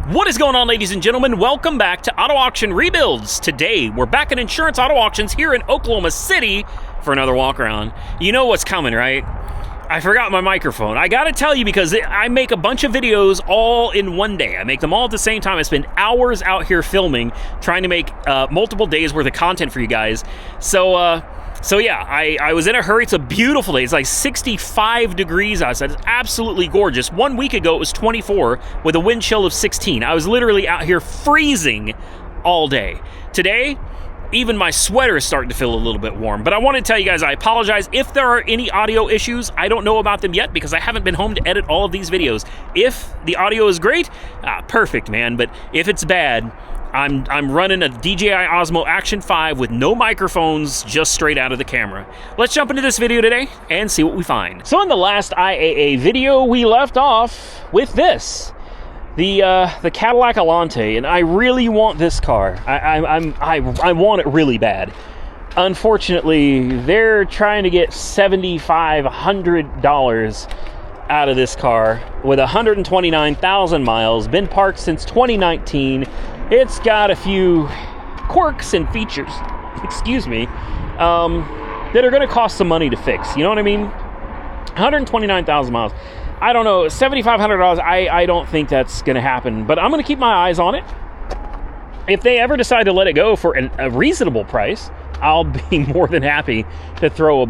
What is going on, ladies and gentlemen? Welcome back to Auto Auction Rebuilds. Today, we're back at Insurance Auto Auctions here in Oklahoma City for another walk around. You know what's coming, right? I forgot my microphone. I gotta tell you, because I make a bunch of videos all in one day. I make them all at the same time. I spend hours out here filming, trying to make multiple days worth of content for you guys. So yeah, I was in a hurry. It's a beautiful day. It's like 65 degrees outside. It's absolutely gorgeous. 1 week ago, it was 24 with a wind chill of 16. I was literally out here freezing all day. Today, even my sweater is starting to feel a little bit warm. But I want to tell you guys, I apologize if there are any audio issues. I don't know about them yet because I haven't been home to edit all of these videos. If the audio is great, perfect, man. But if it's bad, I'm running a DJI Osmo Action 5 with no microphones, just straight out of the camera. Let's jump into this video today and see what we find. So in the last IAA video, we left off with this, the Cadillac Alante, and I really want this car. I want it really bad. Unfortunately, they're trying to get $7,500 out of this car with 129,000 miles, been parked since 2019. It's got a few quirks and features, excuse me, that are going to cost some money to fix. You know what I mean? 129,000 miles. I don't know, $7,500, I don't think that's going to happen, but I'm going to keep my eyes on it. If they ever decide to let it go for a reasonable price, I'll be more than happy to throw a...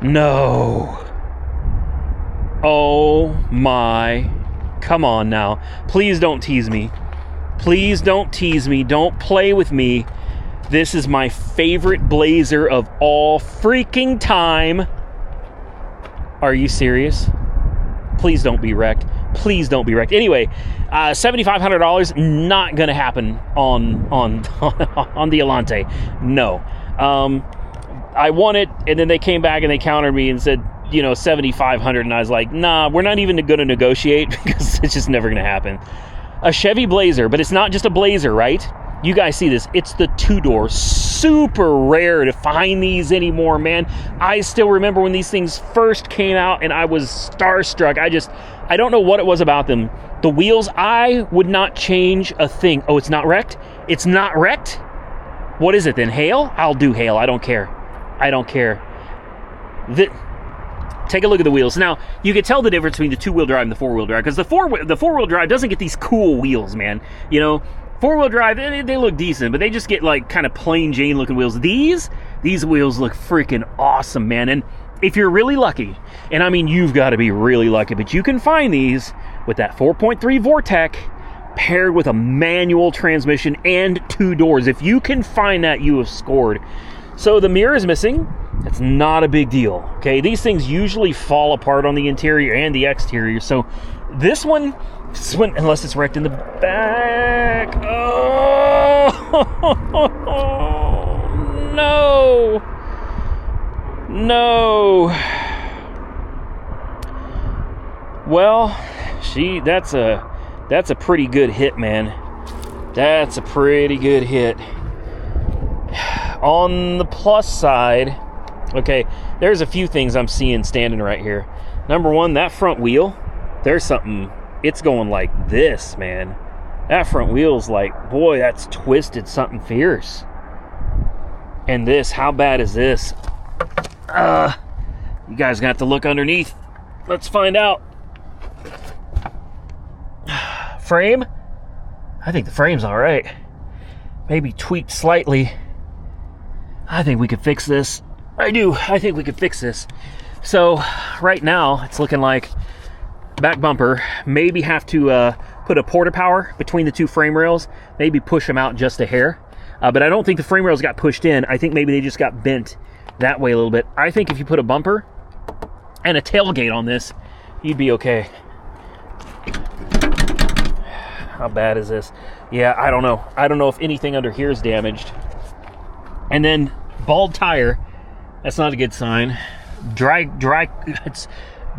No. Oh my, come on now. Please don't tease me. Please don't tease me. Don't play with me. This is my favorite Blazer of all freaking time. Are you serious? Please don't be wrecked. Please don't be wrecked. Anyway, $7,500 not gonna happen on the Alante. No. I won it, and then they came back and they countered me and said, you know, $7,500, and I was like, nah, we're not even going to negotiate because it's just never going to happen. A Chevy Blazer, but it's not just a Blazer, right? You guys see this. It's the two-door. Super rare to find these anymore, man. I still remember when these things first came out, and I was starstruck. I don't know what it was about them. The wheels, I would not change a thing. Oh, it's not wrecked? It's not wrecked? What is it then? Hail? I'll do hail. I don't care. I don't care. Take a look at the wheels. Now, you can tell the difference between the two-wheel drive and the four-wheel drive, because the four-wheel drive doesn't get these cool wheels, man. You know, four-wheel drive, they look decent, but they just get like kind of plain Jane looking wheels. These wheels look freaking awesome, man. And if you're really lucky, and I mean you've got to be really lucky, but you can find these with that 4.3 Vortec paired with a manual transmission and two doors. If you can find that, you have scored. So the mirror is missing. It's not a big deal, okay? These things usually fall apart on the interior and the exterior. So this one, unless it's wrecked in the back. Oh, no. No. Well, that's a pretty good hit, man. That's a pretty good hit. On the plus side, okay, there's a few things I'm seeing standing right here. Number one, that front wheel, there's something, it's going like this, man. That front wheel's like, boy, that's twisted something fierce. And this, how bad is this? You guys got to look underneath. Let's find out. Frame? I think the frame's all right. Maybe tweaked slightly. I think we could fix this. I do. I think we could fix this. So right now it's looking like back bumper, maybe have to put a porta power between the two frame rails, maybe push them out just a hair. But I don't think the frame rails got pushed in. I think maybe they just got bent that way a little bit. I think if you put a bumper and a tailgate on this, you'd be okay. How bad is this? Yeah, I don't know. I don't know if anything under here is damaged. And then bald tire, that's not a good sign. It's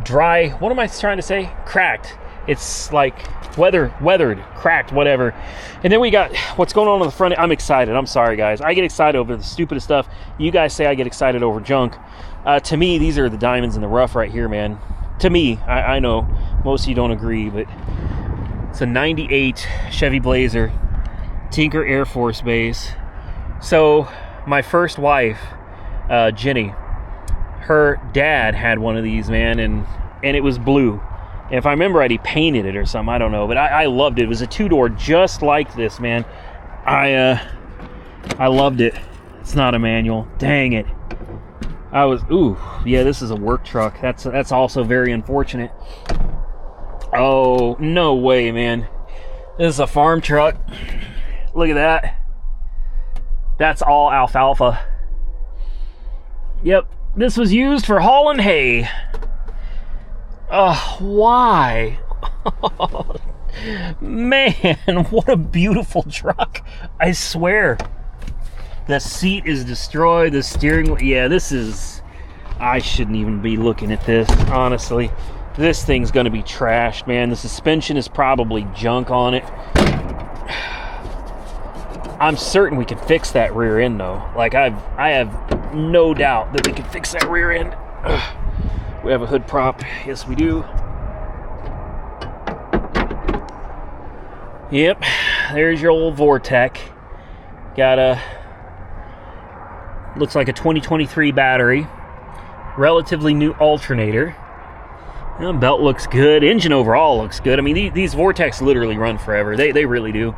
dry, what am I trying to say? Cracked. It's like weathered, cracked, whatever. And then we got what's going on the front. I'm excited. I'm sorry, guys. I get excited over the stupidest stuff. You guys say I get excited over junk. To me, these are the diamonds in the rough right here, man. To me, I know most of you don't agree, but It's a 98 Chevy Blazer, Tinker Air Force Base. So my first wife, Jenny, her dad had one of these, man, and it was blue. And if I remember right, he painted it or something, I don't know, but I loved it. It was a two-door just like this, man. I loved it. It's not a manual. Dang it. Ooh, yeah, this is a work truck. That's also very unfortunate. Oh, no way, man. This is a farm truck. Look at that. That's all alfalfa. Yep, this was used for hauling hay. Why? Man, what a beautiful truck. I swear. The seat is destroyed, the steering wheel, yeah, this is, I shouldn't even be looking at this, honestly. This thing's gonna be trashed, man. The suspension is probably junk on it. I'm certain we can fix that rear end though. Like I have no doubt that we can fix that rear end. We have a hood prop, yes we do. Yep, there's your old Vortec. Got a, looks like a 2023 battery. Relatively new alternator. Belt looks good. Engine overall looks good. I mean, these Vortecs literally run forever. They really do.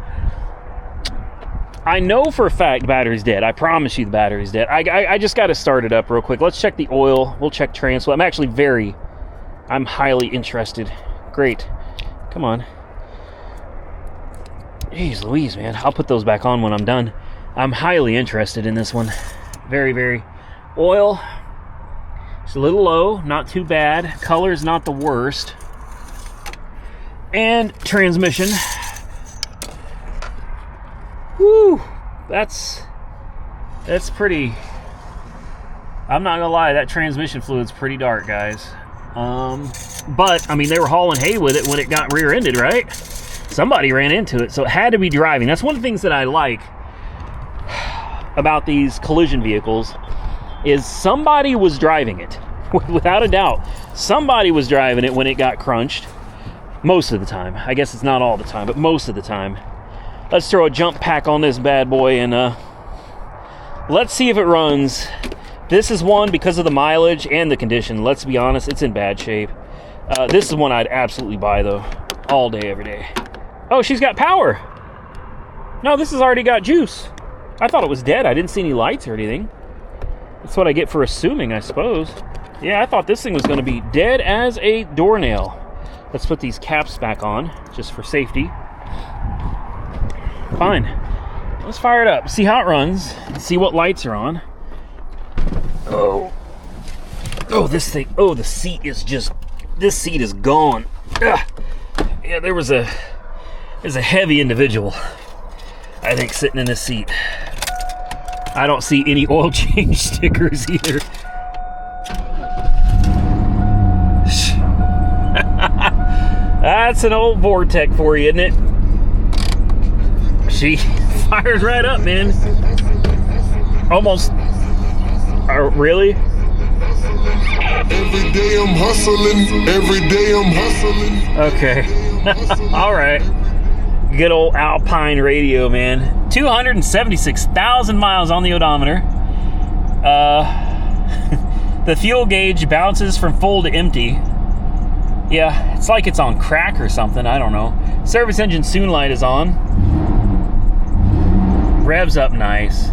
I know for a fact the battery's dead. I promise you the battery's dead. I just got to start it up real quick. Let's check the oil. We'll check trans. I'm highly interested. Great. Come on. Jeez Louise, man. I'll put those back on when I'm done. I'm highly interested in this one. Very, very. Oil. It's a little low. Not too bad. Color's not the worst. And transmission. Woo! That's pretty. I'm not gonna lie, that transmission fluid's pretty dark, guys. But I mean, they were hauling hay with it when it got rear-ended, right? Somebody ran into it, so it had to be driving. That's one of the things that I like about these collision vehicles is somebody was driving it. Without a doubt, somebody was driving it when it got crunched. Most of the time. I guess it's not all the time, but most of the time. Let's throw a jump pack on this bad boy and let's see if it runs. This is one because of the mileage and the condition. Let's be honest, it's in bad shape. This is one I'd absolutely buy though, all day, every day. Oh, she's got power. No, this has already got juice. I thought it was dead. I didn't see any lights or anything. That's what I get for assuming, I suppose. Yeah, I thought this thing was going to be dead as a doornail. Let's put these caps back on, just for safety. Fine. Let's fire it up, see how it runs, see what lights are on. Oh, this thing, the seat is just, this seat is gone. Ugh. Yeah, there's a heavy individual, I think, sitting in this seat. I don't see any oil change stickers either. That's an old Vortec for you, isn't it? She fires right up, man. Almost. Really? Every day I'm hustling. Every day I'm hustling. Okay. All right. Good old Alpine radio, man. 276,000 miles on the odometer. The fuel gauge bounces from full to empty. Yeah, it's like it's on crack or something. I don't know. Service engine soon light is on. Revs up nice.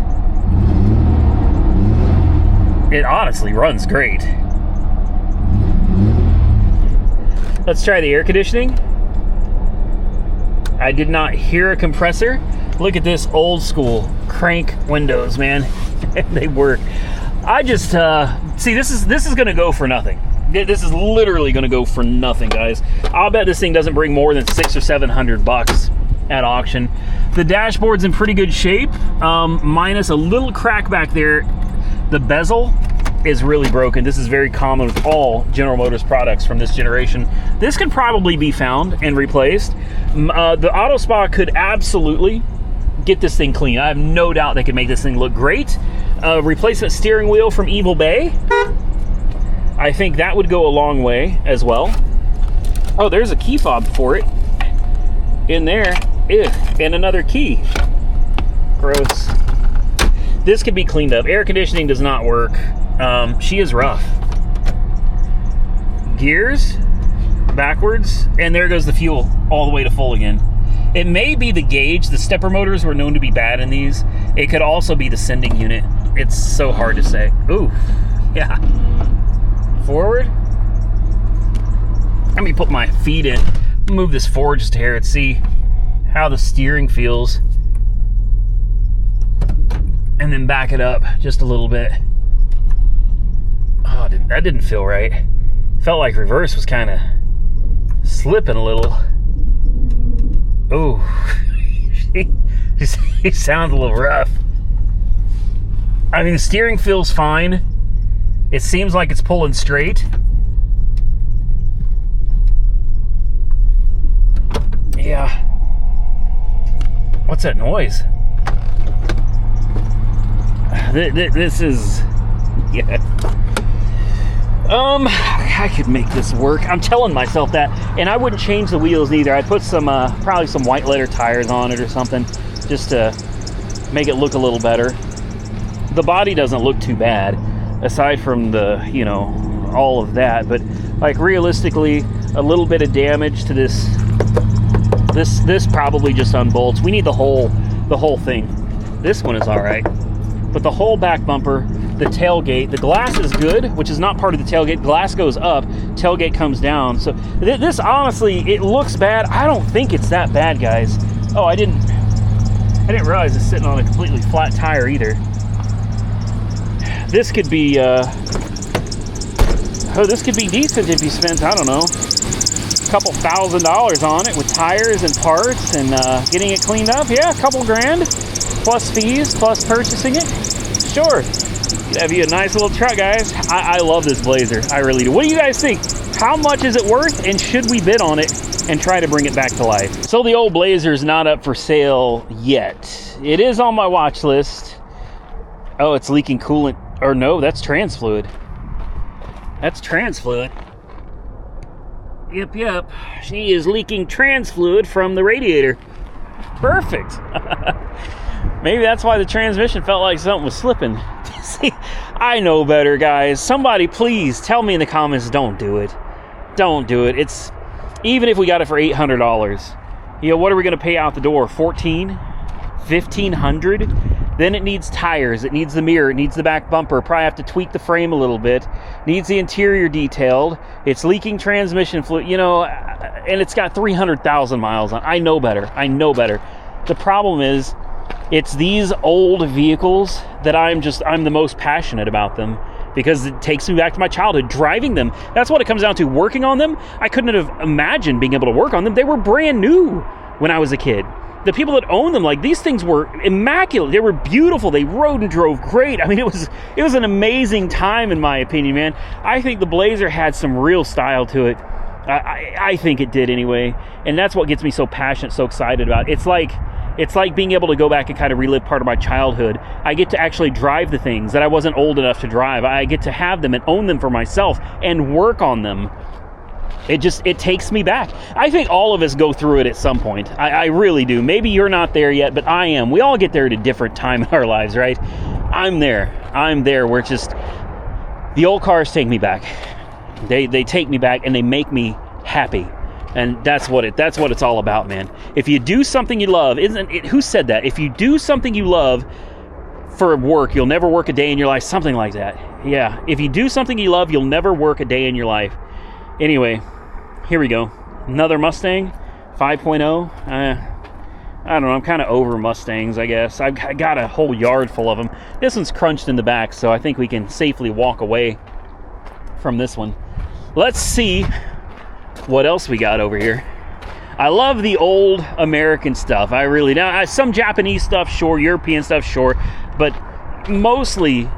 It honestly runs great. Let's try the air conditioning. I did not hear a compressor. Look at this old school crank windows, man. They work. I just see this is gonna go for nothing. This is literally gonna go for nothing, guys. I'll bet this thing doesn't bring more than $600 or $700 at auction. The dashboard's in pretty good shape, minus a little crack back there. The bezel is really broken. This is very common with all General Motors products from this generation. This can probably be found and replaced. The Auto Spa could absolutely get this thing clean. I have no doubt they could make this thing look great. Replacement steering wheel from Evil Bay. I think that would go a long way as well. Oh, there's a key fob for it. in there. Ew. And another key. Gross. This could be cleaned up. Air conditioning does not work. She is rough. Gears backwards, and there goes the fuel all the way to full again. It may be the gauge. The stepper motors were known to be bad in these. It could also be the sending unit. It's so hard to say. Ooh, yeah. Forward. Let me put my feet in. Move this forward just a hair and see how the steering feels. And then back it up just a little bit. Oh, that didn't feel right. Felt like reverse was kind of slipping a little. Oh, he sounds a little rough. I mean, the steering feels fine. It seems like it's pulling straight. Yeah. What's that noise? This is... Yeah. I could make this work. I'm telling myself that. And I wouldn't change the wheels either. I'd put some, probably some white letter tires on it or something, just to make it look a little better. The body doesn't look too bad, aside from the, you know, all of that. But, like, realistically, a little bit of damage to this probably just unbolts. We need the whole thing. This one is all right. But the whole back bumper, the tailgate, the glass is good, which is not part of the tailgate. Glass goes up, tailgate comes down. So this, honestly, it looks bad. I don't think it's that bad, guys. Oh, I didn't realize it's sitting on a completely flat tire either. This could be, this could be decent if you spent, I don't know, a couple $1,000 on it with tires and parts and getting it cleaned up. Yeah, a couple grand plus fees plus purchasing it. Sure. That'd be a nice little truck, guys. I love this Blazer. I really do. What do you guys think? How much is it worth, and should we bid on it and try to bring it back to life? So the old Blazer's not up for sale yet. It is on my watch list. Oh, it's leaking coolant. Or no, that's trans fluid. That's trans fluid. Yep. She is leaking trans fluid from the radiator. Perfect. Maybe that's why the transmission felt like something was slipping. See, I know better, guys. Somebody please tell me in the comments, don't do it. Don't do it. It's, even if we got it for $800, you know, what are we going to pay out the door? $1,400? $1,500? Then it needs tires, it needs the mirror, it needs the back bumper, probably have to tweak the frame a little bit, needs the interior detailed, it's leaking transmission fluid, you know, and it's got 300,000 miles on. I know better. The problem is, it's these old vehicles that I'm the most passionate about them, because it takes me back to my childhood, driving them. That's what it comes down to. Working on them, I couldn't have imagined being able to work on them. They were brand new when I was a kid. The people that owned them, like, these things were immaculate. They were beautiful. They rode and drove great. I mean, it was an amazing time, in my opinion, man. I think the Blazer had some real style to it. I think it did anyway. And that's what gets me so passionate, so excited about it. It's like being able to go back and kind of relive part of my childhood. I get to actually drive the things that I wasn't old enough to drive. I get to have them and own them for myself and work on them. It takes me back. I think all of us go through it at some point. I really do. Maybe you're not there yet, but I am. We all get there at a different time in our lives, right? I'm there where it's just, the old cars take me back. They take me back and they make me happy. And that's what it's all about, man. If you do something you love, who said that? If you do something you love for work, you'll never work a day in your life. Something like that. Yeah. If you do something you love, you'll never work a day in your life. Anyway, here we go. Another Mustang 5.0. I don't know. I'm kind of over Mustangs, I guess. I got a whole yard full of them. This one's crunched in the back, so I think we can safely walk away from this one. Let's see what else we got over here. I love the old American stuff. I really do. Some Japanese stuff, sure. European stuff, sure. But mostly,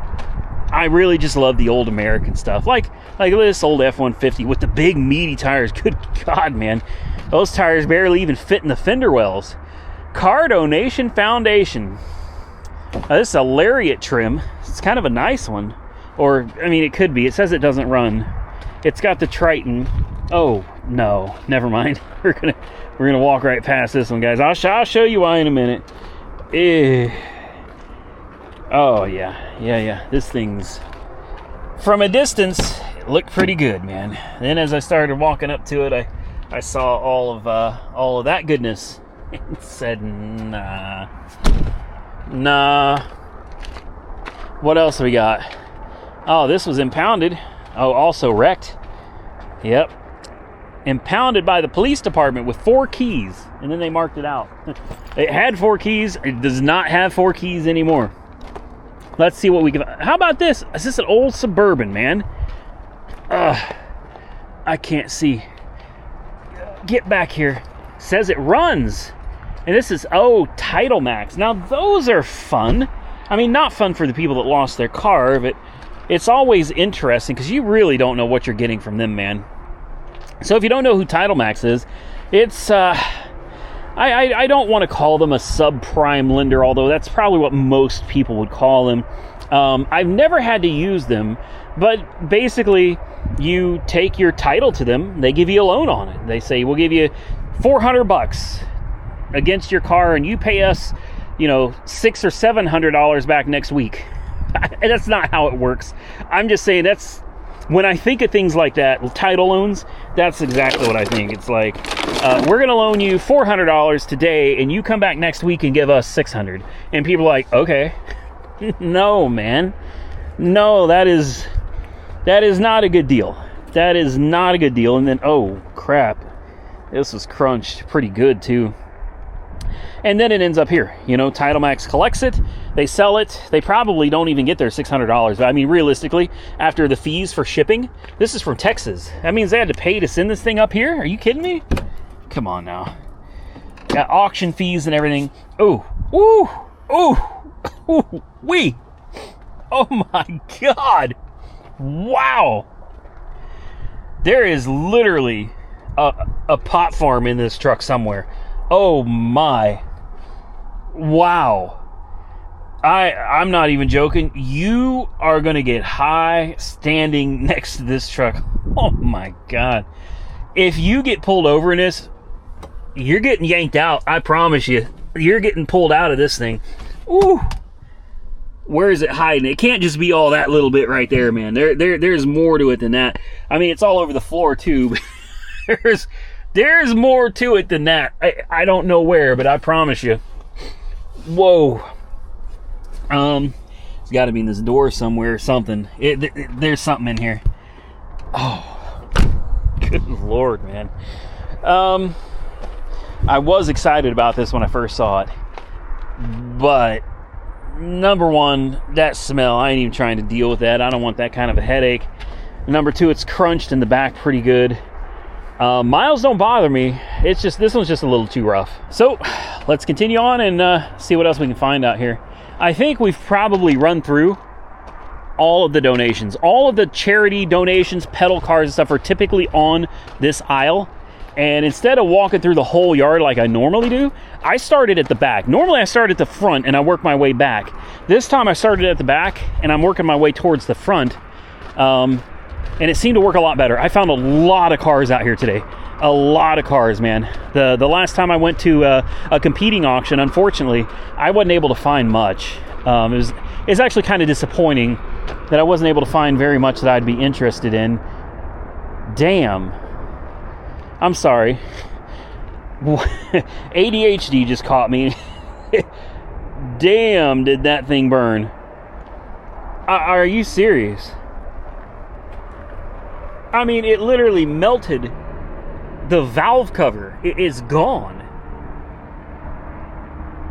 I really just love the old American stuff. Like this old F-150 with the big meaty tires. Good God, man. Those tires barely even fit in the fender wells. Car Donation Foundation. This is a Lariat trim. It's kind of a nice one. Or, I mean, it could be. It says it doesn't run. It's got the Triton. Oh no, never mind. We're gonna walk right past this one, guys. I'll show you why in a minute. Oh yeah. This thing's, from a distance, it looked pretty good, man. Then as I started walking up to it, I saw all of that goodness and said, nah. What else we got? Oh, this was impounded. Oh, also wrecked. Yep. Impounded by the police department with 4 keys. And then they marked it out. It had 4 keys. It does not have 4 keys anymore. Let's see what we can... How about this? Is this an old Suburban, man? I can't see. Get back here. Says it runs. And this is, TitleMax. Now, those are fun. I mean, not fun for the people that lost their car, but it's always interesting because you really don't know what you're getting from them, man. So if you don't know who TitleMax is, it's, I don't want to call them a subprime lender, although that's probably what most people would call them. I've never had to use them, but basically you take your title to them, they give you a loan on it. They say, we'll give you $400 against your car and you pay us, $600 or $700 back next week. And that's not how it works. I'm just saying that's, when I think of things like that, title loans, that's exactly what I think. It's like, we're going to loan you $400 today, and you come back next week and give us $600. And people are like, okay. No, man. No, that is not a good deal. That is not a good deal. And then, oh, crap. This was crunched pretty good, too. And then it ends up here. TitleMax collects it. They sell it. They probably don't even get their $600. I mean, realistically, after the fees for shipping, this is from Texas. That means they had to pay to send this thing up here? Are you kidding me? Come on now. Got auction fees and everything. Ooh. Ooh. Ooh. Ooh. Wee. Oh my God. Wow. There is literally a pot farm in this truck somewhere. Oh my. Wow. I'm not even joking. You are going to get high standing next to this truck. Oh my God. If you get pulled over in this, you're getting yanked out. I promise you. You're getting pulled out of this thing. Ooh. Where is it hiding? It can't just be all that little bit right there, man. There's more to it than that. I mean, it's all over the floor too. There's more to it than that. I don't know where, but I promise you. Whoa. It's got to be in this door somewhere or something. There's something in here. Oh, good Lord, man. I was excited about this when I first saw it, but number one, that smell, I ain't even trying to deal with that. I don't want that kind of a headache. Number two, it's crunched in the back pretty good. Miles don't bother me. It's just, this one's just a little too rough. So let's continue on and see what else we can find out here. I think we've probably run through all of the donations. All of the charity donations, pedal cars and stuff are typically on this aisle. And instead of walking through the whole yard like I normally do, I started at the back. Normally I start at the front and I work my way back. This time I started at the back and I'm working my way towards the front. And it seemed to work a lot better. I found a lot of cars out here today. A lot of cars, man. The last time I went to a competing auction, unfortunately, I wasn't able to find much. It's actually kind of disappointing that I wasn't able to find very much that I'd be interested in. Damn. I'm sorry. ADHD just caught me. Damn, did that thing burn. Are you serious? I mean, it literally melted the valve cover. It is gone.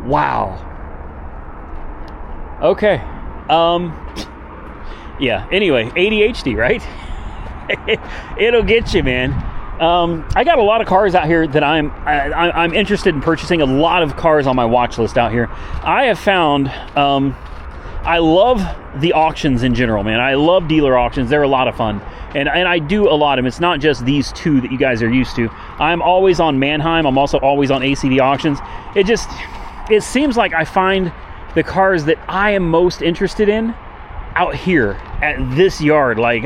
Wow. Okay. Yeah, anyway, ADHD, right? It'll get you, man. I got a lot of cars out here that I'm interested in purchasing. A lot of cars on my watch list out here. I have found, I love the auctions in general, man. I love dealer auctions. They're a lot of fun. And I do a lot of them. It's not just these two that you guys are used to. I'm always on Manheim. I'm also always on ACV auctions. It seems like I find the cars that I am most interested in out here at this yard. Like,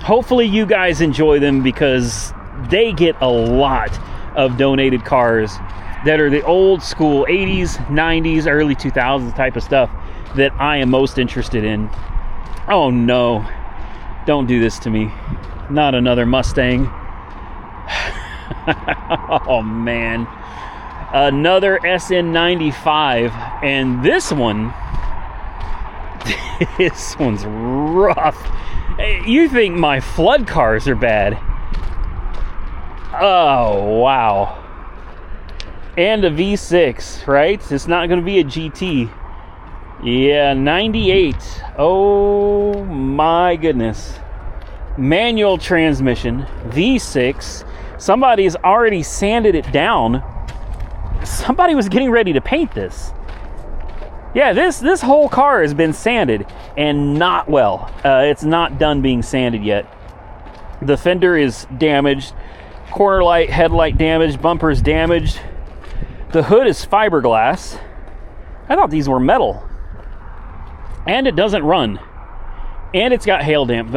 hopefully you guys enjoy them because they get a lot of donated cars that are the old school 80s, 90s, early 2000s type of stuff that I am most interested in. Oh no, don't do this to me. Not another Mustang. Oh man. Another SN95, and this one's rough. You think my flood cars are bad? Oh wow. And a V6, right? It's not going to be a GT. Yeah, 98. Oh my goodness. Manual transmission, V6. Somebody's already sanded it down. Somebody was getting ready to paint this. Yeah, this whole car has been sanded, and not well. It's not done being sanded yet. The fender is damaged. Corner light, headlight damaged. Bumper's damaged. The hood is fiberglass. I thought these were metal. And it doesn't run. And it's got hail damp.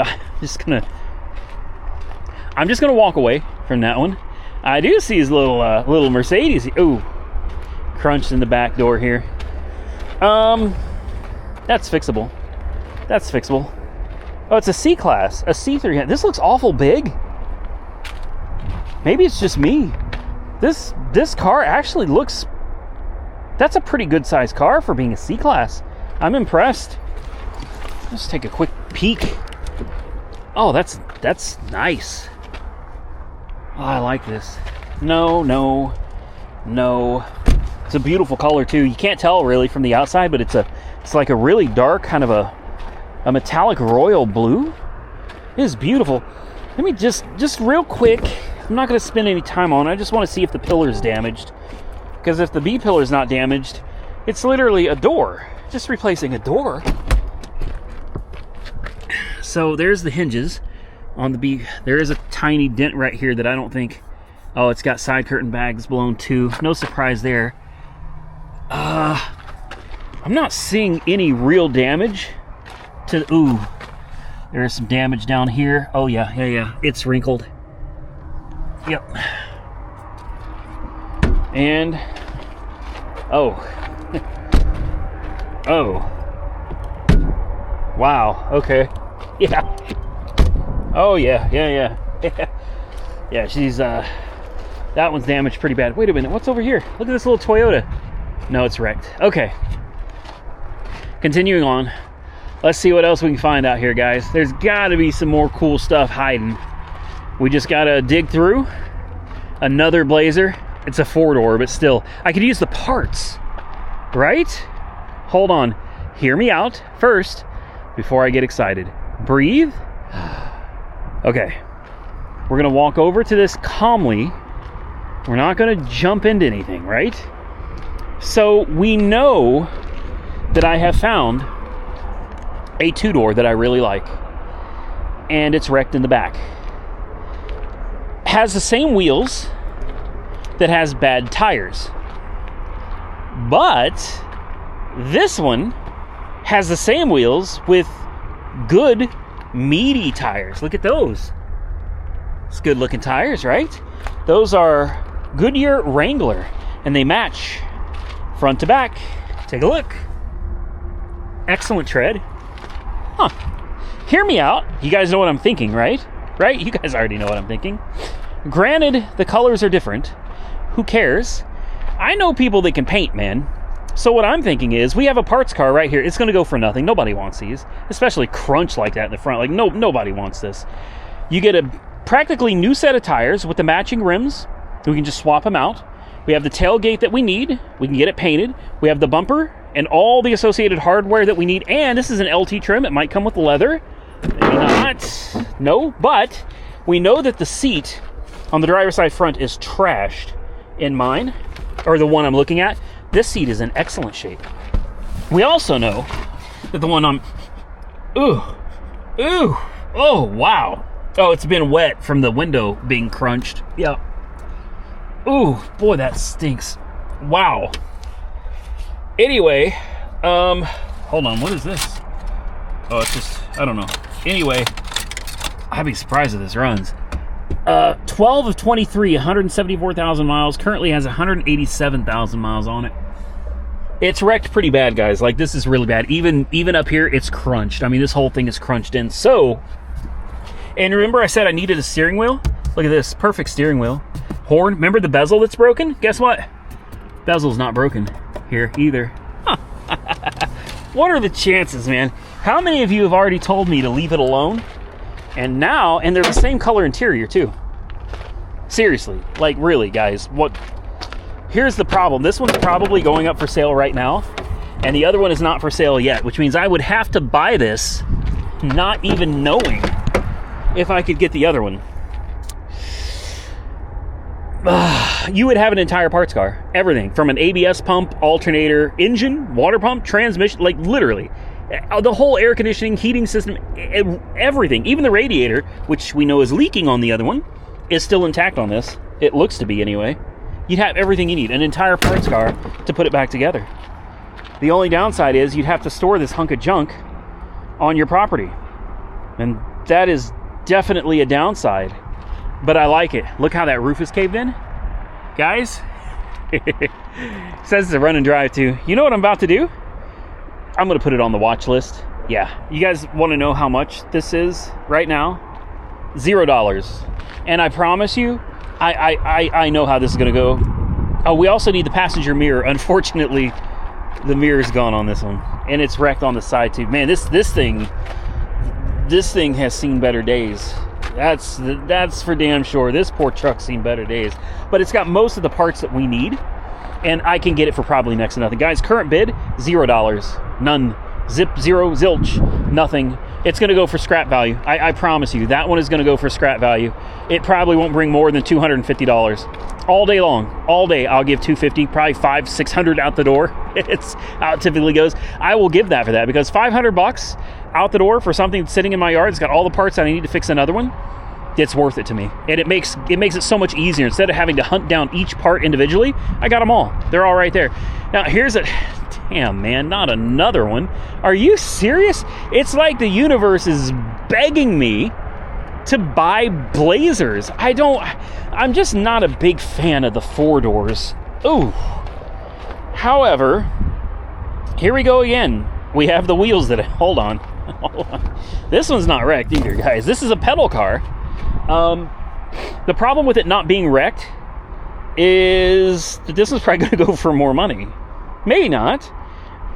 I'm just gonna walk away from that one. I do see his little Mercedes. Ooh, crunched in the back door here. That's fixable. That's fixable. Oh, it's a C-Class, a C3. This looks awful big. Maybe it's just me. This car actually looks... That's a pretty good sized car for being a C-Class. I'm impressed. Let's take a quick peek. Oh, that's nice. Oh, I like this. No. It's a beautiful color too. You can't tell really from the outside, but it's like a really dark kind of a metallic royal blue. It is beautiful. Let me just real quick. I'm not going to spend any time on it. I just want to see if the pillar is damaged. Because if the B pillar is not damaged, it's literally a door. Just replacing a door. So there's the hinges on the B. There is a tiny dent right here that I don't think... Oh, it's got side curtain bags blown too. No surprise there. I'm not seeing any real damage to... Ooh, there is some damage down here. Oh yeah. It's wrinkled. Yep. And... Oh. Oh. Wow, okay. Yeah. Oh yeah. Yeah, she's that one's damaged pretty bad. Wait a minute, what's over here? Look at this little Toyota. No, it's wrecked. Okay. Continuing on. Let's see what else we can find out here, guys. There's gotta be some more cool stuff hiding. We just gotta dig through. Another Blazer. It's a 4-door, but still, I could use the parts, right? Hold on. Hear me out first before I get excited. Breathe. Okay. We're going to walk over to this calmly. We're not going to jump into anything, right? So we know that I have found a 2-door that I really like. And it's wrecked in the back. Has the same wheels that has bad tires. But this one has the same wheels with good, meaty tires. Look at those. It's good looking tires, right? Those are Goodyear Wrangler, and they match front to back. Take a look. Excellent tread. Huh. Hear me out. You guys know what I'm thinking, right? Right? You guys already know what I'm thinking. Granted, the colors are different. Who cares? I know people that can paint, man. So what I'm thinking is, we have a parts car right here. It's going to go for nothing. Nobody wants these, especially crunch like that in the front. Like, nobody wants this. You get a practically new set of tires with the matching rims. We can just swap them out. We have the tailgate that we need. We can get it painted. We have the bumper and all the associated hardware that we need. And this is an LT trim. It might come with leather. Maybe not. No, but we know that the seat on the driver's side front is trashed. In mine, or the one I'm looking at, this seat is in excellent shape. We also know that the one I'm... Ooh. Oh, wow. Oh, it's been wet from the window being crunched. Yeah. Ooh, boy, that stinks. Wow. Anyway, hold on, what is this? Oh, it's just, I don't know. Anyway, I'd be surprised if this runs. 12 of 23, 174,000 miles. Currently has 187,000 miles on it. It's wrecked pretty bad, guys. Like, this is really bad. Even up here, it's crunched. I mean, this whole thing is crunched in. So, and remember I said I needed a steering wheel? Look at this, perfect steering wheel. Horn, remember the bezel that's broken? Guess what? Bezel's not broken here either. What are the chances, man? How many of you have already told me to leave it alone? And now, and they're the same color interior too. Seriously, like really, guys, what? Here's the problem. This one's probably going up for sale right now, and the other one is not for sale yet, which means I would have to buy this not even knowing if I could get the other one. You would have an entire parts car. Everything from an ABS pump, alternator, engine, water pump, transmission, like literally. The whole air conditioning, heating system, everything. Even the radiator, which we know is leaking on the other one, is still intact on this. It looks to be anyway. You'd have everything you need, an entire parts car to put it back together. The only downside is you'd have to store this hunk of junk on your property. And that is definitely a downside. But I like it. Look how that roof is caved in. Guys, it says it's a run and drive too. You know what I'm about to do? I'm going to put it on the watch list. Yeah. You guys want to know how much this is right now? $0. And I promise you, I know how this is going to go. Oh, we also need the passenger mirror. Unfortunately, the mirror's gone on this one. And it's wrecked on the side too. Man, this thing has seen better days. That's for damn sure. This poor truck's seen better days. But it's got most of the parts that we need. And I can get it for probably next to nothing. Guys, current bid, $0. None. Zip, zero, zilch, nothing. It's going to go for scrap value. I promise you. That one is going to go for scrap value. It probably won't bring more than $250. All day long. All day, I'll give $250, probably $500, $600 out the door. It's how it typically goes. I will give that for that because $500 out the door for something that's sitting in my yard. It's got all the parts I need to fix another one. It's worth it to me. And it makes it so much easier. Instead of having to hunt down each part individually, I got them all. They're all right there. Now, here's a... Damn, man, not another one. Are you serious? It's like the universe is begging me to buy Blazers. I'm just not a big fan of the four doors. Ooh. However, here we go again. We have the wheels that... Hold on. This one's not wrecked either, guys. This is a pedal car. The problem with it not being wrecked is that this is probably going to go for more money. Maybe not.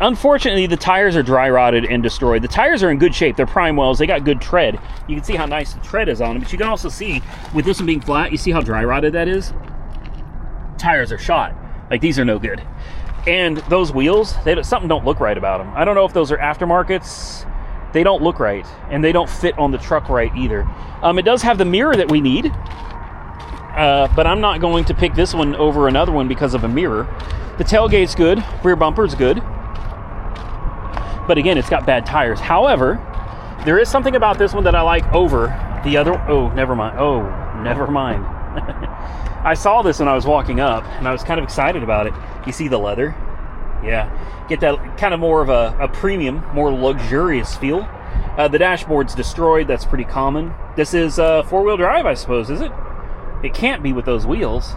Unfortunately, the tires are dry rotted and destroyed. The tires are in good shape. They're prime wells. They got good tread. You can see how nice the tread is on them, but you can also see with this one being flat, you see how dry rotted that is? Tires are shot. Like, these are no good. And those wheels, something don't look right about them. I don't know if those are aftermarkets. They don't look right, and they don't fit on the truck right either. It does have the mirror that we need, but I'm not going to pick this one over another one because of a mirror. The tailgate's good, rear bumper's good, but again, it's got bad tires. However, there is something about this one that I like over the other. Oh, never mind. Oh, never mind. I saw this when I was walking up, and I was kind of excited about it. You see the leather? Yeah, get that kind of more of a premium, more luxurious feel. The dashboard's destroyed. That's pretty common. This is four-wheel drive, I suppose, is it? It can't be with those wheels.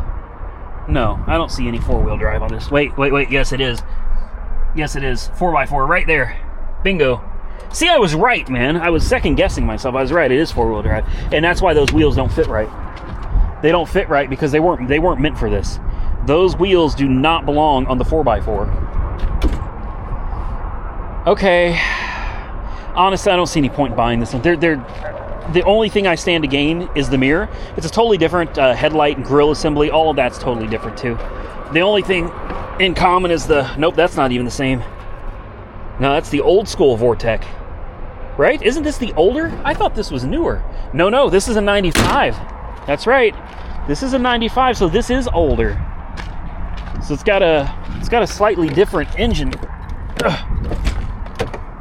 No, I don't see any four-wheel drive on this. Wait. Yes, it is. Yes, it is. 4x4 right there. Bingo. See, I was right, man. I was second-guessing myself. I was right. It is four-wheel drive. And that's why those wheels don't fit right. They don't fit right because they weren't meant for this. Those wheels do not belong on the 4x4. Okay. Honestly, I don't see any point in buying this one. The only thing I stand to gain is the mirror. It's a totally different headlight and grille assembly. All of that's totally different too. The only thing in common is nope, that's not even the same. No, that's the old school Vortec. Right? Isn't this the older? I thought this was newer. No, this is a 95. That's right. This is a 95, so this is older. So it's got a slightly different engine.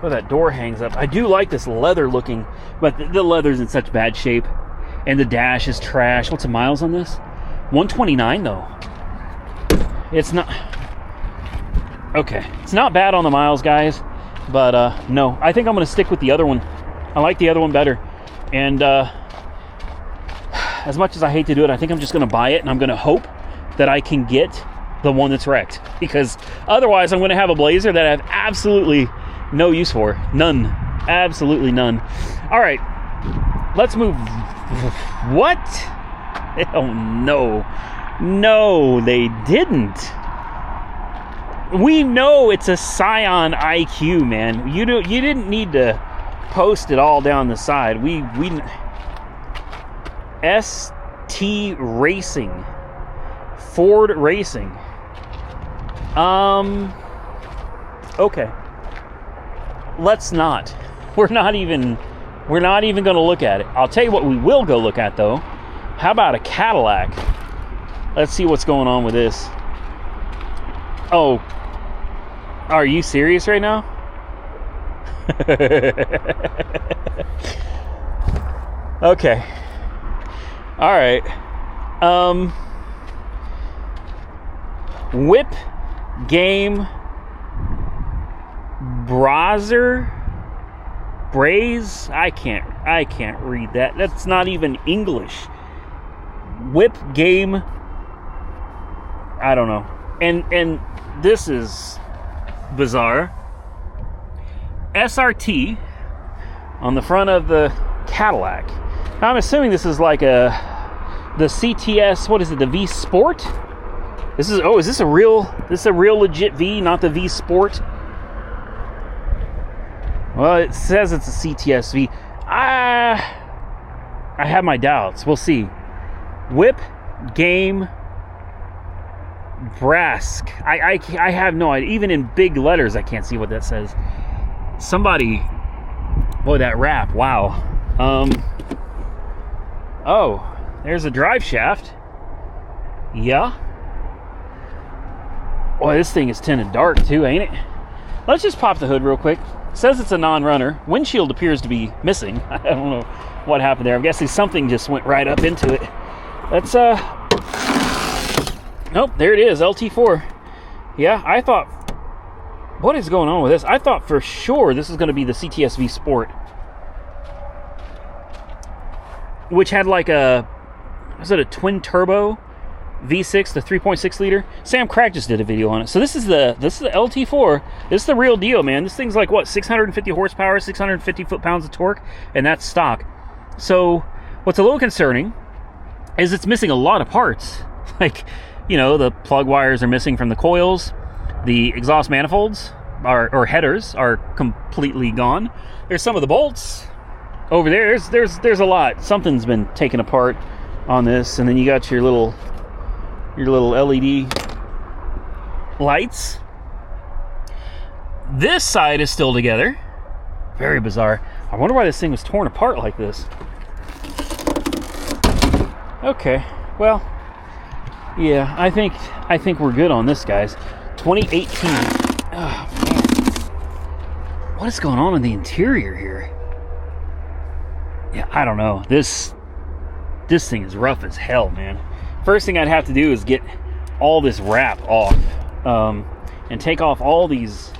Oh, that door hangs up. I do like this leather looking, but the leather's in such bad shape. And the dash is trash. What's the miles on this? 129 though. It's not... Okay. It's not bad on the miles, guys. But no, I think I'm going to stick with the other one. I like the other one better. And as much as I hate to do it, I think I'm just going to buy it, and I'm going to hope that I can get the one that's wrecked, because otherwise I'm going to have a Blazer that I have absolutely no use for. None. Absolutely none. All right, let's move. What? Oh, no. No, they didn't. We know it's a Scion IQ, man. You didn't need to post it all down the side. We ST Racing, Ford Racing. Okay. Let's not. We're not even going to look at it. I'll tell you what we will go look at, though. How about a Cadillac? Let's see what's going on with this. Oh, are you serious right now? Okay. All right. Whip Game Braze. I can't read that. That's not even English. Whip Game. I don't know. And this is bizarre. SRT on the front of the Cadillac. Now, I'm assuming this is like the CTS. What is it? The V Sport. Is this a real legit V, not the V Sport? Well, it says it's a CTS V. I have my doubts. We'll see. Whip Game Brask. I have no idea. Even in big letters, I can't see what that says. Somebody, boy, that wrap. Wow. Oh, there's a drive shaft. Yeah. Boy, this thing is tinted dark too, ain't it? Let's just pop the hood real quick. It says it's a non-runner. Windshield appears to be missing. I don't know what happened there. I'm guessing something just went right up into it. Let's Nope, there it is, LT4. Yeah, I thought, what is going on with this? I thought for sure this is going to be the CTS V Sport, which had like was it a twin turbo V6, the 3.6 liter? Sam Crack just did a video on it. So this is the LT4. This is the real deal, man. This thing's like what, 650 horsepower, 650 foot-pounds of torque, and that's stock. So what's a little concerning is it's missing a lot of parts. Like, you know, the plug wires are missing from the coils. The exhaust manifolds or headers are completely gone. There's some of the bolts over there. There's a lot. Something's been taken apart on this, and then you got your little LED lights. This side is still together. Very bizarre. I wonder why this thing was torn apart like this. Okay, well, yeah, I think we're good on this, guys. 2018. Oh, man. What is going on in the interior here? Yeah, I don't know. This thing is rough as hell, man. First thing I'd have to do is get all this wrap off, and take off all these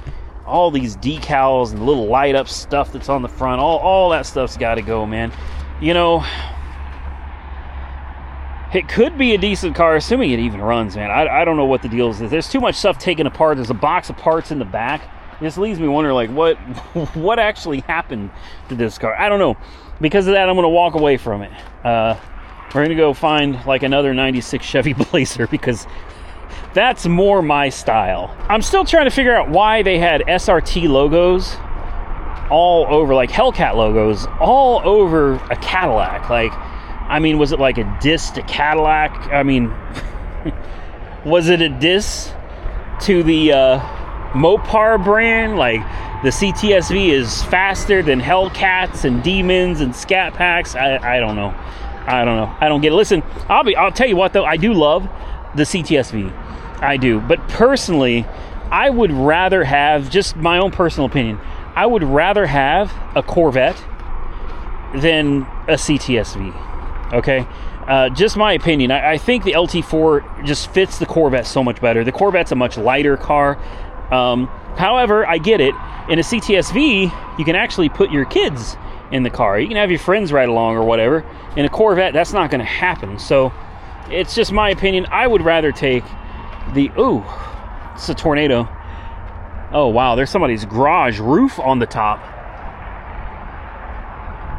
decals and little light up stuff that's on the front. All that stuff's got to go, man. You know, it could be a decent car, assuming it even runs, man. I don't know what the deal is. There's too much stuff taken apart. There's a box of parts in the back. This leaves me wondering, like, what actually happened to this car? I don't know. Because of that, I'm going to walk away from it. We're going to go find like another 96 Chevy Blazer, because that's more my style. I'm still trying to figure out why they had SRT logos all over, like Hellcat logos all over a Cadillac. Like, I mean, was it like a diss to Cadillac? I mean, was it a diss to the Mopar brand? Like, the CTSV is faster than Hellcats and Demons and Scat Packs. I don't know. I don't get it. Listen, I'll tell you what, though. I do love the CTSV. I do. But personally, I would rather have, just my own personal opinion, I would rather have a Corvette than a CTSV. Okay? Just my opinion. I think the LT4 just fits the Corvette so much better. The Corvette's a much lighter car. However, I get it. In a CTSV, you can actually put your kids in the car. You can have your friends ride along or whatever. In a Corvette, that's not going to happen. So it's just my opinion. I would rather take the... Ooh, it's a tornado. Oh, wow, there's somebody's garage roof on the top.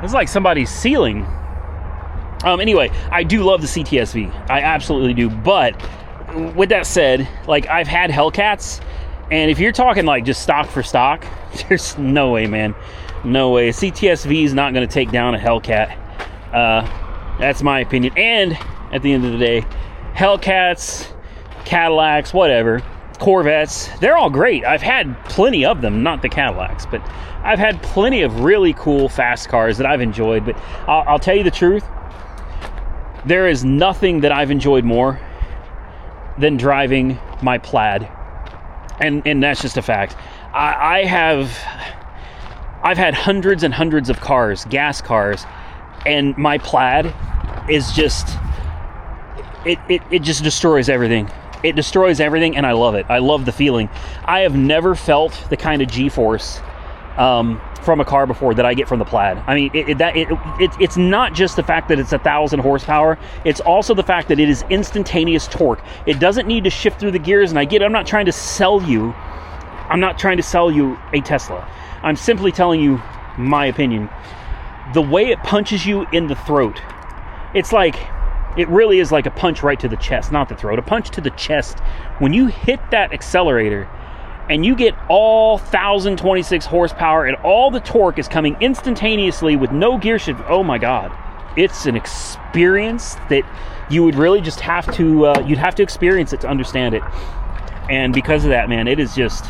It's like somebody's ceiling. Anyway, I do love the CTSV. I absolutely do. But with that said, like, I've had Hellcats, and if you're talking like just stock for stock, there's no way, man. No way. A CTSV is not going to take down a Hellcat. That's my opinion. And at the end of the day, Hellcats, Cadillacs, whatever, Corvettes, they're all great. I've had plenty of them, not the Cadillacs, but I've had plenty of really cool fast cars that I've enjoyed. But I'll tell you the truth, there is nothing that I've enjoyed more than driving my Plaid, and that's just a fact. I've had hundreds and hundreds of cars, gas cars, and my Plaid is just it just destroys everything. It destroys everything, and I love it. I love the feeling. I have never felt the kind of G-force from a car before that I get from the Plaid. I mean, it's not just the fact that it's 1,000 horsepower. It's also the fact that it is instantaneous torque. It doesn't need to shift through the gears, and I'm not trying to sell you. I'm not trying to sell you a Tesla. I'm simply telling you my opinion. The way it punches you in the throat, it's like, it really is like a punch right to the chest, not the throat, a punch to the chest. When you hit that accelerator and you get all 1,026 horsepower and all the torque is coming instantaneously with no gear shift, oh my God. It's an experience that you would really just have to, you'd have to experience it to understand it. And because of that, man, it is just,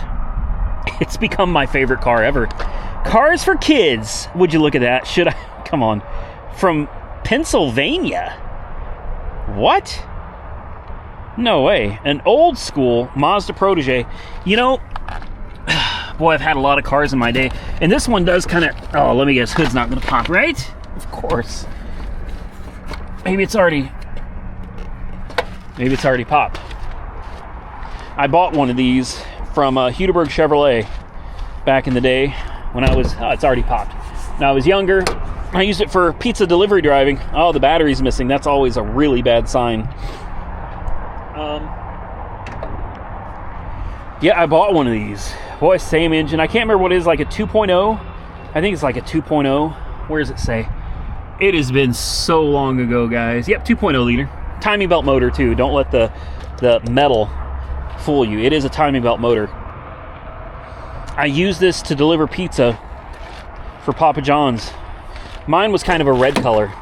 it's become my favorite car ever. Cars for kids. Would you look at that? Should I? Come on. From Pennsylvania. What? No way. An old school Mazda Protege. You know, boy, I've had a lot of cars in my day. And this one does kind of... Oh, let me guess. Hood's not going to pop, right? Of course. Maybe it's already popped. I bought one of these from Hudeberg Chevrolet back in the day when I was... Oh, it's already popped. When I was younger, I used it for pizza delivery driving. Oh, the battery's missing. That's always a really bad sign. Yeah, I bought one of these. Boy, same engine. I can't remember what it is, like a 2.0. I think it's like a 2.0. Where does it say? It has been so long ago, guys. Yep, 2.0 liter. Timing belt motor, too. Don't let the metal fool you. It is a timing belt motor. I use this to deliver pizza for Papa John's. Mine was kind of a red color.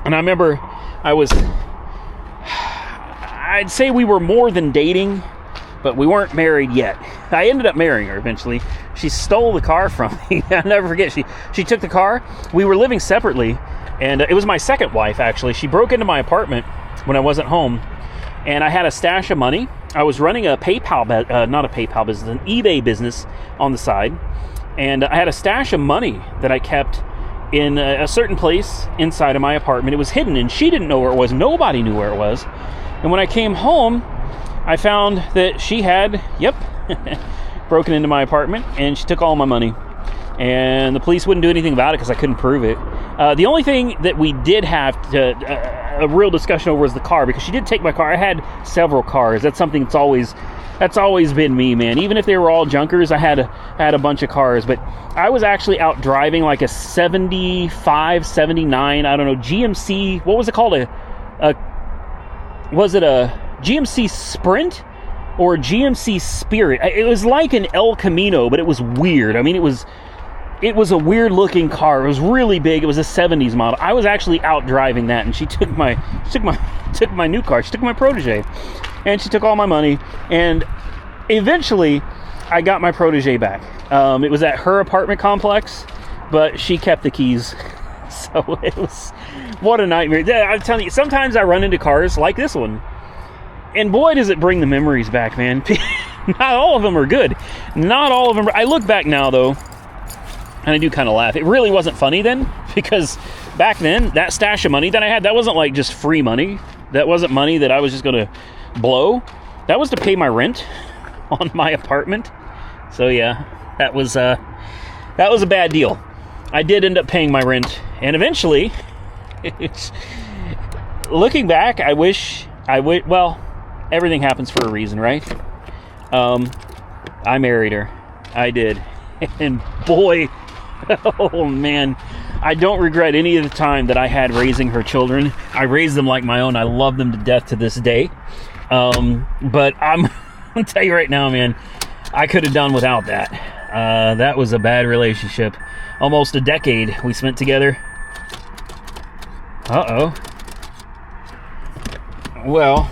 And I remember I'd say we were more than dating, but we weren't married yet. I ended up marrying her eventually. She stole the car from me. I'll never forget. She took the car. We were living separately, and it was my second wife, actually. She broke into my apartment when I wasn't home, and I had a stash of money. I was running a not a PayPal business, an eBay business on the side, and I had a stash of money that I kept in a certain place inside of my apartment. It was hidden, and she didn't know where it was. Nobody knew where it was. And when I came home, I found that she had, broken into my apartment, and she took all my money. And the police wouldn't do anything about it because I couldn't prove it. The only thing that we did have a real discussion over was the car, because she did take my car. I had several cars. That's something that's always been me, man. Even if they were all junkers, I had a bunch of cars. But I was actually out driving like a 75, 79, I don't know, GMC, what was it called? Was it a GMC Sprint or a GMC Spirit? It was like an El Camino, but it was weird. I mean, it was a weird looking car. It was really big. It was a 70s model. I was actually out driving that, and she took my new car. She took my Protege, and she took all my money. And eventually, I got my Protege back. It was at her apartment complex, but she kept the keys. So it was, what a nightmare. I'm telling you, sometimes I run into cars like this one, and boy, does it bring the memories back, man. Not all of them are good. Not all of them. I look back now, though, and I do kind of laugh. It really wasn't funny then, because back then, that stash of money that I had, that wasn't like just free money. That wasn't money that I was just going to blow. That was to pay my rent on my apartment. So yeah, that was a bad deal. I did end up paying my rent, and eventually, looking back, I wish, well, everything happens for a reason, right? I married her. I did. And boy, oh man, I don't regret any of the time that I had raising her children. I raised them like my own. I love them to death to this day. But I'm gonna tell you right now, man, I could have done without that. That was a bad relationship. Almost a decade we spent together. Uh-oh. Well,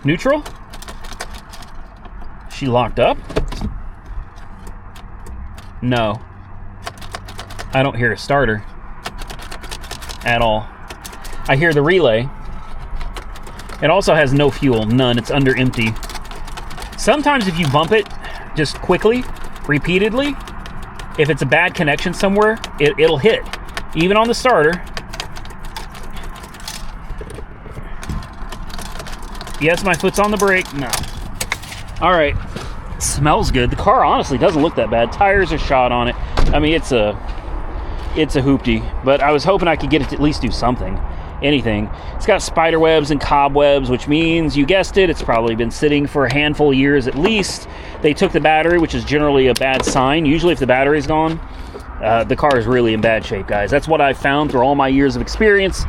neutral? She locked up? No. I don't hear a starter at all. I hear the relay. It also has no fuel, none. It's under empty. Sometimes if you bump it just quickly, repeatedly, if it's a bad connection somewhere, it'll hit. Even on the starter. Yes, my foot's on the brake. No. All right. Smells good. The car honestly doesn't look that bad. Tires are shot on it. I mean, it's a hoopty, but I was hoping I could get it to at least do something. Anything. It's got spider webs and cobwebs, which means, you guessed it, it's probably been sitting for a handful of years at least. They took the battery, which is generally a bad sign. Usually if the battery's gone, the car is really in bad shape, guys. That's what I've found through all my years of experience.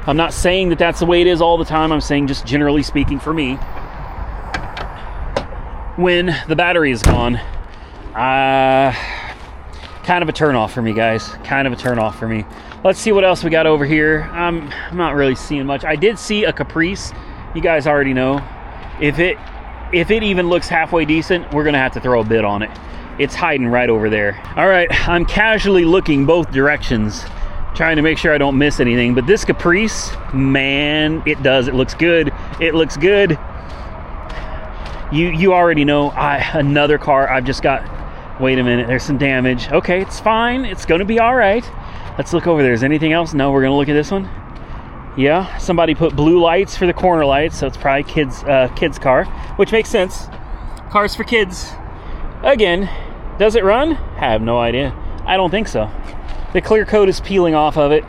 I'm not saying that that's the way it is all the time. I'm saying just generally speaking for me. When the battery is gone, kind of a turnoff for me, guys. Kind of a turnoff for me. Let's see what else we got over here. I'm not really seeing much. I did see a Caprice. You guys already know. If it even looks halfway decent, we're gonna have to throw a bid on it. It's hiding right over there. All right, I'm casually looking both directions, trying to make sure I don't miss anything. But this Caprice, man, it does. It looks good. It looks good. You already know. Another car I've just got. Wait a minute, there's some damage. Okay, it's fine. It's gonna be all right. Let's look over there. Is anything else? No, we're gonna look at this one. Yeah, somebody put blue lights for the corner lights, so it's probably kids car, which makes sense. Cars for kids. Again, does it run? I have no idea. I don't think so. The clear coat is peeling off of it.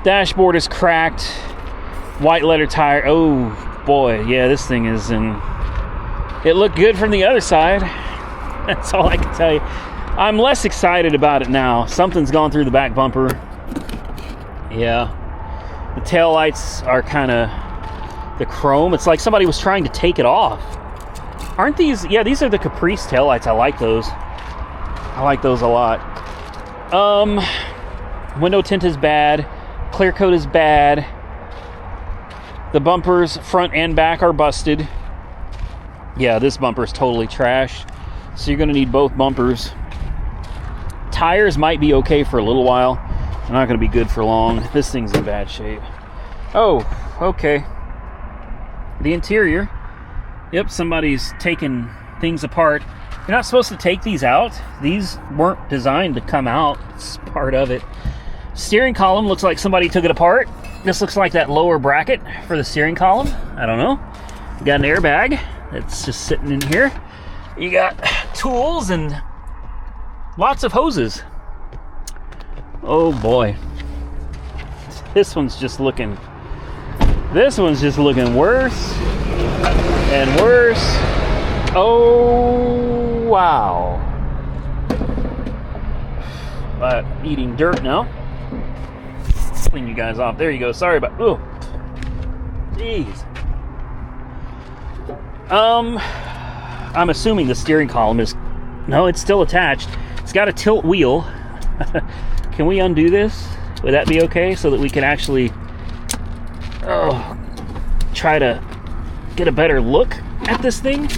Dashboard is cracked. White letter tire. Oh boy, yeah, this thing is in. It looked good from the other side. That's all I can tell you. I'm less excited about it now. Something's gone through the back bumper. Yeah. The tail lights are kind of the chrome. It's like somebody was trying to take it off. Aren't these? Yeah, these are the Caprice tail lights. I like those. I like those a lot. Window tint is bad. Clear coat is bad. The bumpers, front and back, are busted. Yeah, this bumper's totally trash. So you're going to need both bumpers. Tires might be okay for a little while. They're not going to be good for long. This thing's in bad shape. Oh, okay. The interior. Yep, somebody's taking things apart. You're not supposed to take these out. These weren't designed to come out. It's part of it. Steering column looks like somebody took it apart. This looks like that lower bracket for the steering column. I don't know. You got an airbag that's just sitting in here. You got tools and lots of hoses. Oh boy. This one's just looking worse and worse. Oh wow. Eating dirt now. Clean you guys off. There you go. Sorry about. Oh, jeez. I'm assuming the steering column is. No, it's still attached. It's got a tilt wheel. Can we undo this? Would that be okay, so that we can actually try to get a better look at this thing?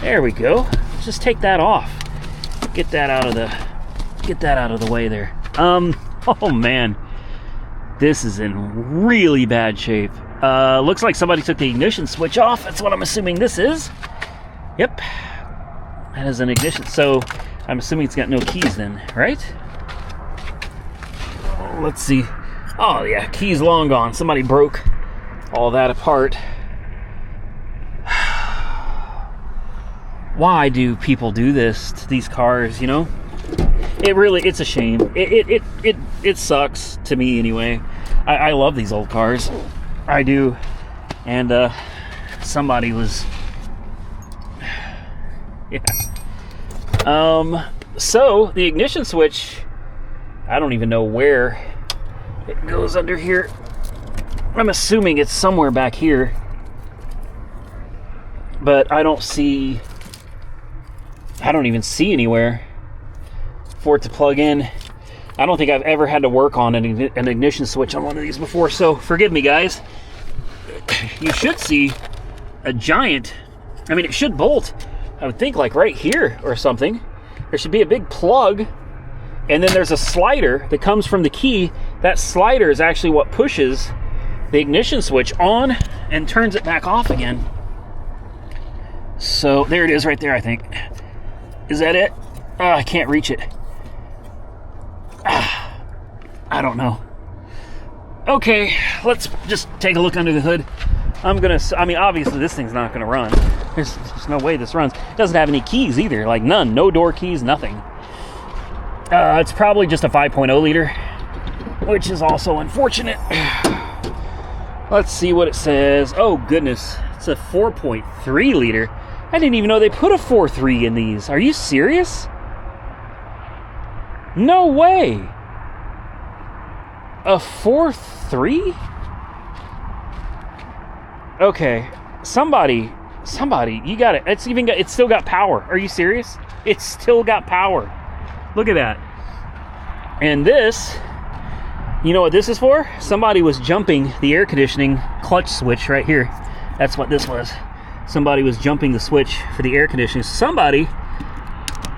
There we go. Just take that off. Get that out of the way there. Oh man. This is in really bad shape. Looks like somebody took the ignition switch off. That's what I'm assuming this is. Yep. That is an ignition. So I'm assuming it's got no keys then, right? Let's see. Oh yeah, keys long gone. Somebody broke all that apart. Why do people do this to these cars, you know? it's a shame. It sucks to me anyway. I love these old cars. I do. And somebody was, yeah. So the ignition switch, I don't even know where it goes under here. I'm assuming it's somewhere back here, but I don't even see anywhere for it to plug in. I don't think I've ever had to work on an ignition switch on one of these before, so forgive me, guys. You should see a giant, I mean, it should bolt, I would think, like right here or something. There should be a big plug, and then there's a slider that comes from the key. That slider is actually what pushes the ignition switch on and turns it back off again. So there it is right there, I think. Is that it? I can't reach it. I don't know. Okay, let's just take a look under the hood. I mean, obviously this thing's not gonna run. There's no way this runs. It doesn't have any keys either, like none. No door keys, nothing. It's probably just a 5.0 liter, which is also unfortunate. Let's see what it says. Oh goodness, it's a 4.3 liter. I didn't even know they put a 4.3 in these. Are you serious? No way. A 4.3? Okay, somebody, you got it. It's still got power. Are you serious? It's still got power. Look at that. And this, you know what this is for? Somebody was jumping the air conditioning clutch switch right here. That's what this was. Somebody was jumping the switch for the air conditioning. Somebody,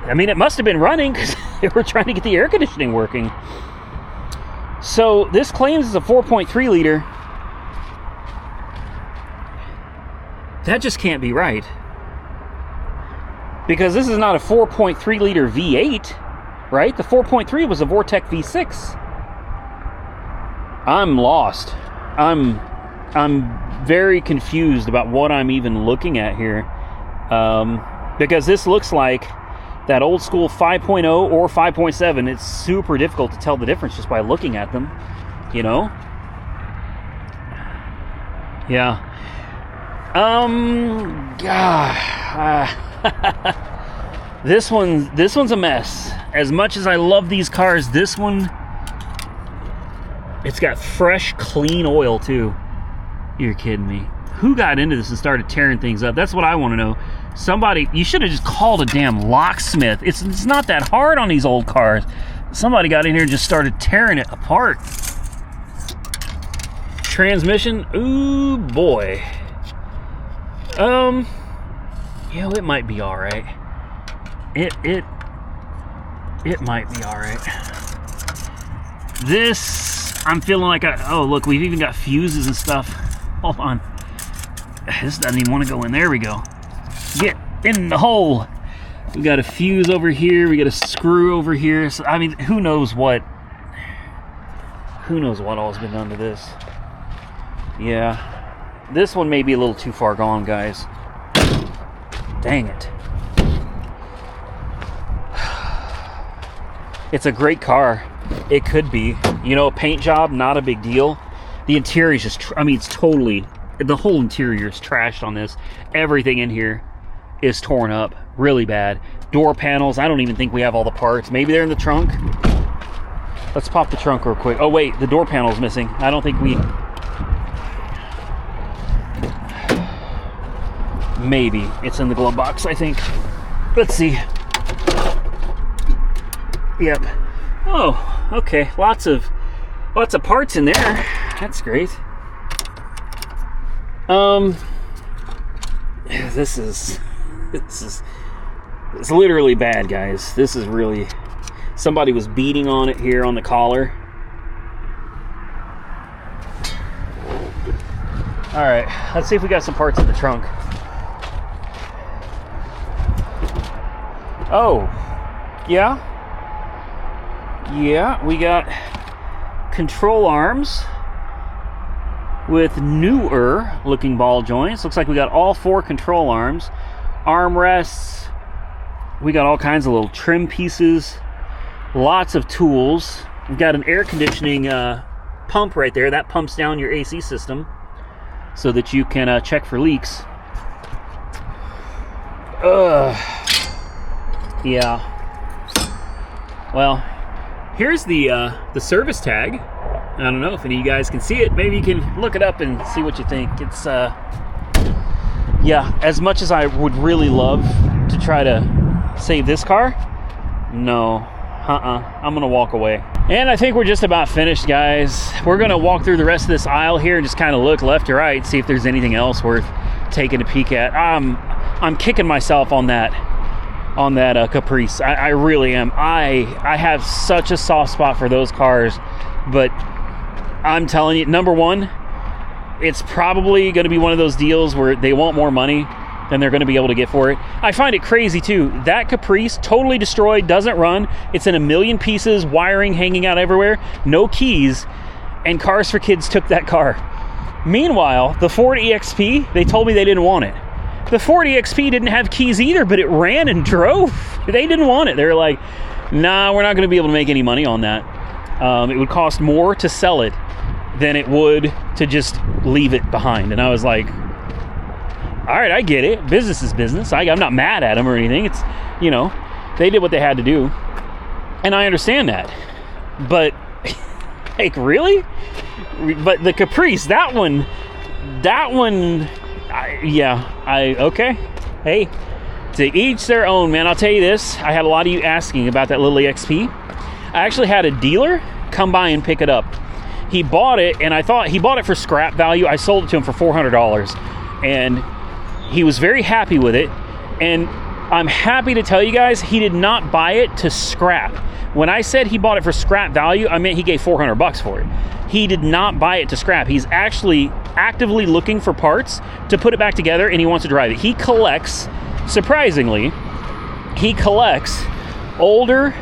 I mean, it must have been running because they were trying to get the air conditioning working. So this claims it's a 4.3 liter. That just can't be right. Because this is not a 4.3 liter V8, right? The 4.3 was a Vortec V6. I'm lost. I'm very confused about what I'm even looking at here. Because this looks like that old school 5.0 or 5.7. It's super difficult to tell the difference just by looking at them, you know? Yeah. This one's a mess. As much as I love these cars, this one, it's got fresh, clean oil too. You're kidding me. Who got into this and started tearing things up? That's what I want to know. Somebody, you should have just called a damn locksmith. It's not that hard on these old cars. Somebody got in here and just started tearing it apart. Transmission, ooh boy. You know, it might be all right. It might be all right. This, I'm feeling like oh look, we've even got fuses and stuff. Hold on. This doesn't even want to go in. There we go. Get in the hole. We got a fuse over here. We got a screw over here. So, I mean, who knows what all's been done to this. Yeah. This one may be a little too far gone, guys. Dang it. It's a great car. It could be. You know, a paint job, not a big deal. The interior is just, I mean, it's totally, the whole interior is trashed on this. Everything in here is torn up really bad. Door panels, I don't even think we have all the parts. Maybe they're in the trunk. Let's pop the trunk real quick. Oh wait, the door panel's missing. I don't think we, maybe it's in the glove box, I think. Let's see. Yep. Oh, okay. Lots of parts in there. That's great. This is it's literally bad, guys. This is really, somebody was beating on it here on the collar. All right, let's see if we got some parts in the trunk. Oh, yeah, we got control arms with newer looking ball joints. Looks like we got all 4 control arms, armrests. We got all kinds of little trim pieces. Lots of tools. We've got an air conditioning pump right there. That pumps down your AC system so that you can check for leaks. Yeah. Well, here's the service tag. I don't know if any of you guys can see it. Maybe you can look it up and see what you think. It's yeah, as much as I would really love to try to save this car, no, I'm gonna walk away. And I think we're just about finished, guys. We're gonna walk through the rest of this aisle here and just kind of look left to right, see if there's anything else worth taking a peek at. I'm kicking myself on that Caprice. I really am. I have such a soft spot for those cars, but I'm telling you, number one, it's probably going to be one of those deals where they want more money than they're going to be able to get for it. I find it crazy too. That Caprice, totally destroyed, doesn't run. It's in a million pieces, wiring hanging out everywhere, no keys, and Cars for Kids took that car. Meanwhile, the Ford EXP, they told me they didn't want it. The Ford EXP didn't have keys either, but it ran and drove. They didn't want it. They were like, nah, we're not going to be able to make any money on that. It would cost more to sell it than it would to just leave it behind. And I was like, all right, I get it. Business is business. I'm not mad at them or anything. It's, you know, they did what they had to do. And I understand that. But, like, really? But the Caprice, that one, okay. Hey, to each their own, man. I'll tell you this. I had a lot of you asking about that little EXP. I actually had a dealer come by and pick it up. He bought it, and I thought he bought it for scrap value. I sold it to him for $400, and he was very happy with it. And I'm happy to tell you guys, he did not buy it to scrap. When I said he bought it for scrap value, I meant he gave $400 for it. He did not buy it to scrap. He's actually actively looking for parts to put it back together, and he wants to drive it. He collects, surprisingly, he collects older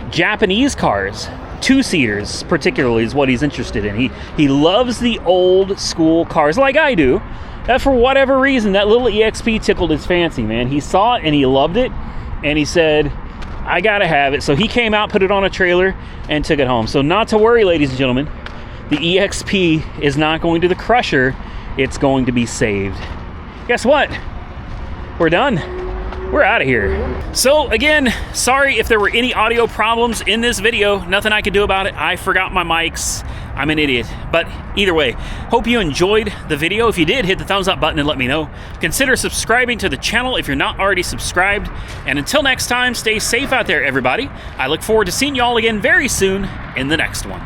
Japanese cars. Two-seaters particularly is what he's interested in. He loves the old school cars like I do. That for whatever reason, that little EXP tickled his fancy, man. He saw it and he loved it, and he said, I gotta have it. So he came out, put it on a trailer, and took it home. So not to worry, ladies and gentlemen, the EXP is not going to the crusher. It's going to be saved. Guess what? We're done. We're out of here. So again, sorry if there were any audio problems in this video. Nothing I could do about it. I forgot my mics. I'm an idiot. But either way, hope you enjoyed the video. If you did, hit the thumbs up button and let me know. Consider subscribing to the channel if you're not already subscribed. And until next time, stay safe out there, everybody. I look forward to seeing you all again very soon in the next one.